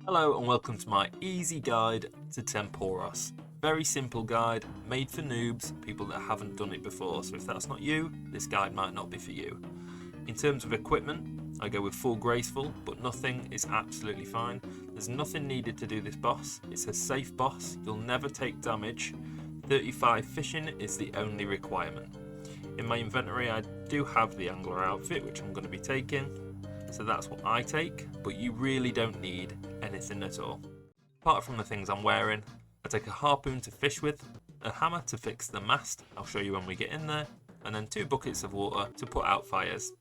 Hello and welcome to my easy guide to Tempoross. Very simple guide, made for noobs, people that haven't done it before, so if that's not you, this guide might not be for you. In terms of equipment, I go with full graceful, but nothing is absolutely fine. There's nothing needed to do this boss. It's a safe boss, you'll never take damage. 35 fishing is the only requirement. In my inventory I do have the angler outfit, which I'm going to be taking. So that's what I take, but you really don't need anything at all. Apart from the things I'm wearing, I take a harpoon to fish with, a hammer to fix the mast, I'll show you when we get in there, and then 2 buckets of water to put out fires.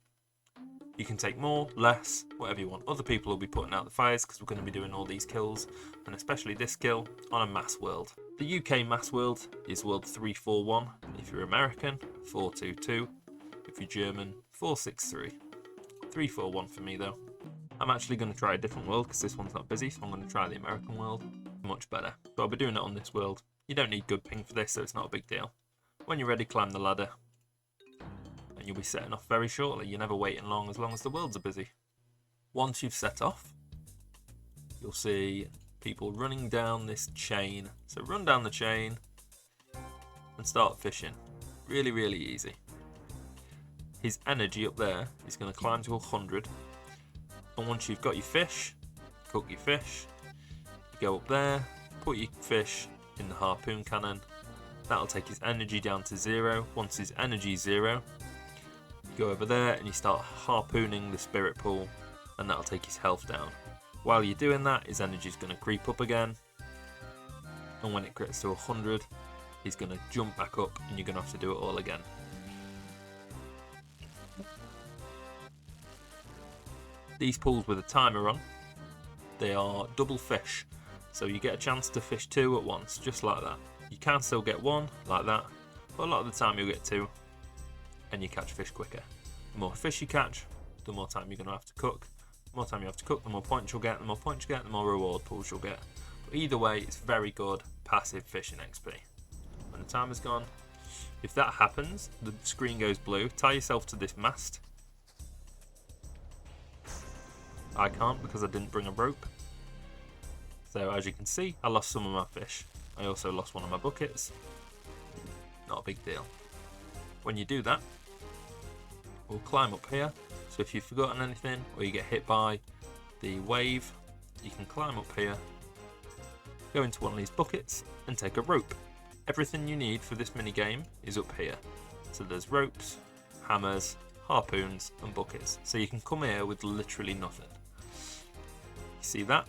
You can take more, less, whatever you want. Other people will be putting out the fires because we're going to be doing all these kills, and especially this kill, on a mass world. The UK mass world is world 341, if you're American, 422, if you're German, 463. 341 for me though. I'm actually going to try a different world because this one's not busy, so I'm going to try the American world. Much better. So I'll be doing it on this world. You don't need good ping for this, so it's not a big deal. When you're ready, climb the ladder. And you'll be setting off very shortly. You're never waiting long as the worlds are busy. Once you've set off, you'll see people running down this chain. So run down the chain and start fishing. Really, really easy. His energy up there is going to climb to 100, and once you've got your fish, cook your fish, you go up there, put your fish in the harpoon cannon, that'll take his energy down to 0. Once his energy is 0, you go over there and you start harpooning the spirit pool, and that'll take his health down. While you're doing that, his energy is going to creep up again, and when it gets to 100, he's going to jump back up and you're going to have to do it all again. These pools with a timer on, they are double fish, so you get a chance to fish 2 at once, just like that. You can still get 1 like that, but a lot of the time you'll get 2 and you catch fish quicker. The more fish you catch, the more time you're going to have to cook. The more time you have to cook, the more points you'll get. The more points you get, the more reward pools you'll get. But either way, it's very good passive fishing XP. When the timer's gone, if that happens, the screen goes blue, tie yourself to this mast. I can't because I didn't bring a rope. So as you can see, I lost some of my fish. I also lost one of my buckets. Not a big deal. When you do that, we'll climb up here. So if you've forgotten anything or you get hit by the wave, you can climb up here, go into one of these buckets and take a rope. Everything you need for this mini game is up here. So there's ropes, hammers, harpoons and buckets. So you can come here with literally nothing. You see that?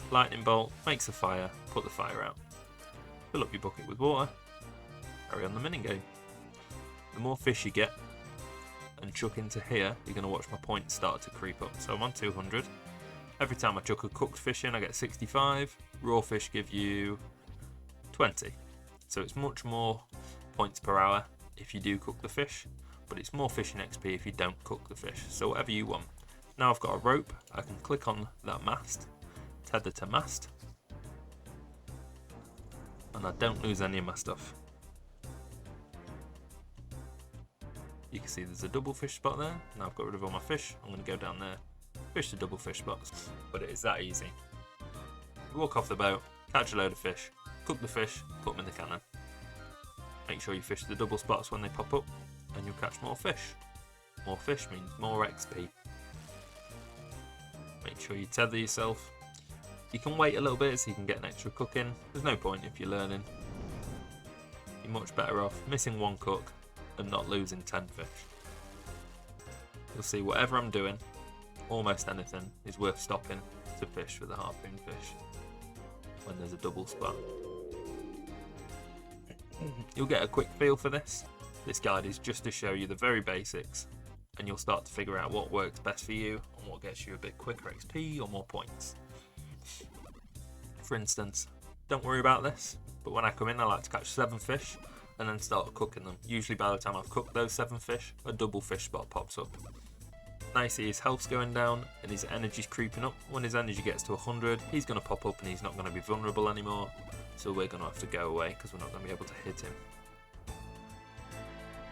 Lightning bolt makes a fire, put the fire out. Fill up your bucket with water, carry on the minigame. The more fish you get and chuck into here, you're going to watch my points start to creep up. So I'm on 200. Every time I chuck a cooked fish in, I get 65. Raw fish give you 20. So it's much more points per hour if you do cook the fish, but it's more fishing XP if you don't cook the fish. So whatever you want. Now I've got a rope, I can click on that mast, tether to mast, and I don't lose any of my stuff. You can see there's a double fish spot there. Now I've got rid of all my fish, I'm going to go down there, fish the double fish spots. But it is that easy. You walk off the boat, catch a load of fish, cook the fish, put them in the cannon. Make sure you fish the double spots when they pop up, and you'll catch more fish. More fish means more XP. Make sure you tether yourself. You can wait a little bit so you can get an extra cook in. There's no point if you're learning. You're much better off missing 1 cook and not losing 10 fish. You'll see whatever I'm doing, almost anything, is worth stopping to fish for the harpoon fish when there's a double spot. You'll get a quick feel for this. This guide is just to show you the very basics, and you'll start to figure out what works best for you and what gets you a bit quicker XP or more points. For instance, don't worry about this, but when I come in I like to catch 7 fish and then start cooking them. Usually by the time I've cooked those 7 fish, a double fish spot pops up. Now you see his health's going down and his energy's creeping up. When his energy gets to 100, he's going to pop up and he's not going to be vulnerable anymore, so we're going to have to go away because we're not going to be able to hit him.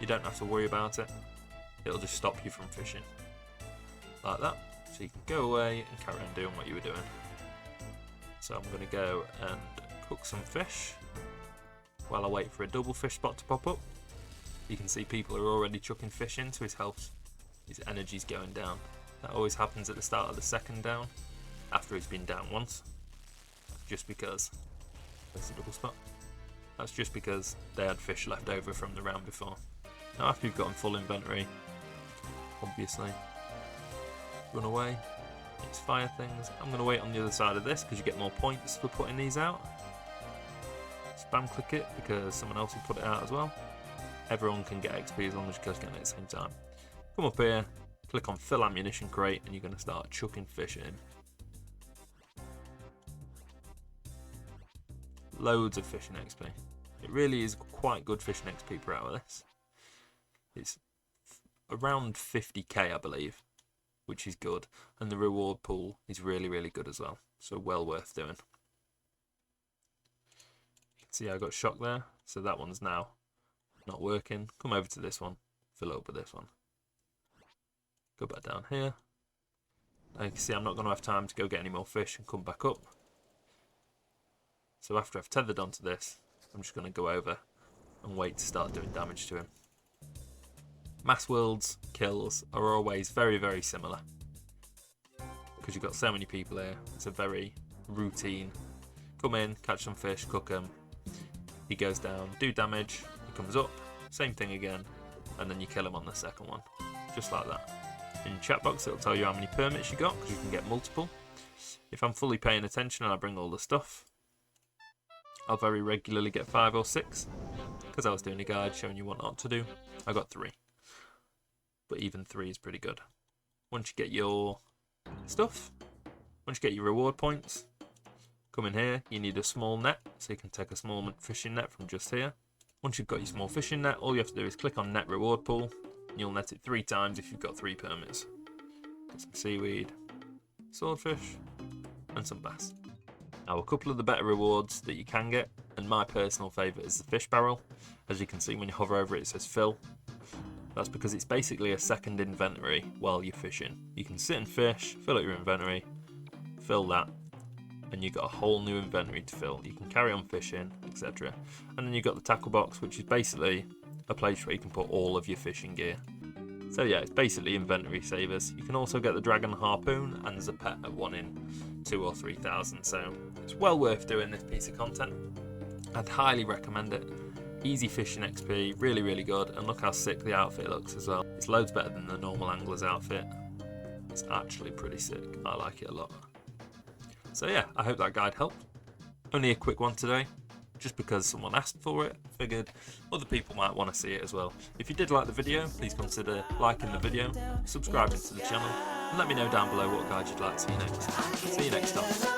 You don't have to worry about it. It'll just stop you from fishing. Like that. So you can go away and carry on doing what you were doing. So I'm going to go and cook some fish while I wait for a double fish spot to pop up. You can see people are already chucking fish into his health. His energy's going down. That always happens at the start of the second down, after he's been down once. Just because, there's a double spot. That's just because they had fish left over from the round before. Now after you've got full inventory, obviously, run away. It's fire things. I'm going to wait on the other side of this because you get more points for putting these out. Spam click it because someone else will put it out as well. Everyone can get XP as long as you guys get it at the same time. Come up here, click on fill ammunition crate, and you're going to start chucking fish in. Loads of fishing XP. It really is quite good fishing XP per hour, this. It's around 50k, I believe, which is good. And the reward pool is really, really good as well. So well worth doing. You can see I got shocked there. So that one's now not working. Come over to this one. Fill up with this one. Go back down here. Now you can see I'm not going to have time to go get any more fish and come back up. So after I've tethered onto this, I'm just going to go over and wait to start doing damage to him. Mass worlds kills are always very, very similar. Because you've got so many people here. It's a very routine. Come in, catch some fish, cook them. He goes down, do damage, he comes up, same thing again, and then you kill him on the second one. Just like that. In your chat box it'll tell you how many permits you got, because you can get multiple. If I'm fully paying attention and I bring all the stuff, I'll very regularly get 5 or 6, because I was doing a guide showing you what not to do. I got 3. But even 3 is pretty good. Once you get your stuff, once you get your reward points, come in here, you need a small net, so you can take a small fishing net from just here. Once you've got your small fishing net, all you have to do is click on net reward pool, and you'll net it 3 times if you've got 3 permits. Get some seaweed, swordfish, and some bass. Now a couple of the better rewards that you can get, and my personal favourite is the fish barrel. As you can see when you hover over it, it says fill. That's because it's basically a second inventory while you're fishing. You can sit and fish, fill out your inventory, fill that, and you've got a whole new inventory to fill. You can carry on fishing, etc. And then you've got the tackle box, which is basically a place where you can put all of your fishing gear. So yeah, it's basically inventory savers. You can also get the dragon harpoon, and there's a pet at 1 in 2 or 3,000. So it's well worth doing this piece of content. I'd highly recommend it. Easy fishing XP, really, really good. And look how sick the outfit looks as well. It's loads better than the normal angler's outfit. It's actually pretty sick. I like it a lot. So yeah, I hope that guide helped. Only a quick one today, just because someone asked for it. Figured other people might want to see it as well. If you did like the video, please consider liking the video, subscribing to the channel, and let me know down below what guide you'd like to see next. See you next time.